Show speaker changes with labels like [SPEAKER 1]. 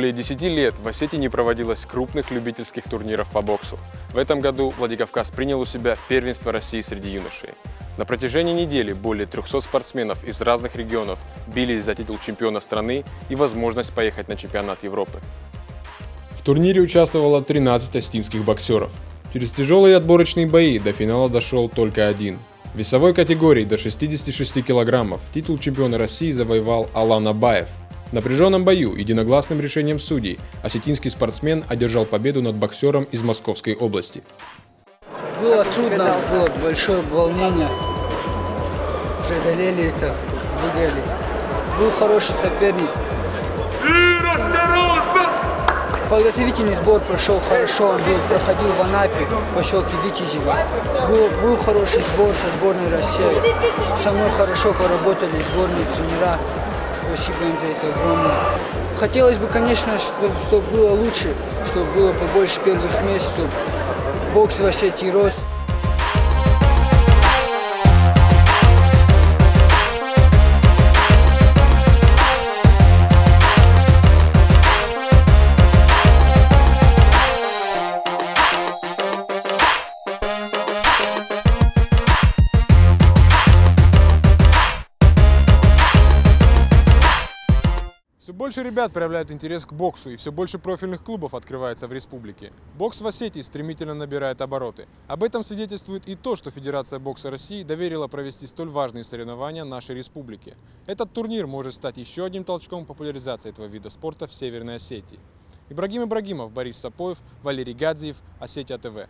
[SPEAKER 1] Более 10 лет в Осетии не проводилось крупных любительских турниров по боксу. В этом году Владикавказ принял у себя первенство России среди юношей. На протяжении недели более 300 спортсменов из разных регионов бились за титул чемпиона страны и возможность поехать на чемпионат Европы.
[SPEAKER 2] В турнире участвовало 13 осетинских боксеров. Через тяжелые отборочные бои до финала дошел только один. В весовой категории до 66 килограммов титул чемпиона России завоевал Алан Абаев. В напряженном бою единогласным решением судей осетинский спортсмен одержал победу над боксером из Московской области.
[SPEAKER 3] Было трудно, было большое волнение. Преодолели это, выиграли. Был хороший соперник. Подготовительный сбор прошел хорошо, он проходил в Анапе, в поселке Витязево. Был хороший сбор со сборной России. Со мной хорошо поработали сборные тренера. Спасибо им за это огромное. Хотелось бы, конечно, чтобы было лучше, чтобы было побольше первых мест, чтобы бокс в Осетии рос.
[SPEAKER 2] Все больше ребят проявляют интерес к боксу, и все больше профильных клубов открывается в республике. Бокс в Осетии стремительно набирает обороты. Об этом свидетельствует и то, что Федерация бокса России доверила провести столь важные соревнования нашей республике. Этот турнир может стать еще одним толчком популяризации этого вида спорта в Северной Осетии. Ибрагим Ибрагимов, Борис Сапоев, Валерий Гадзиев, Осетия ТВ.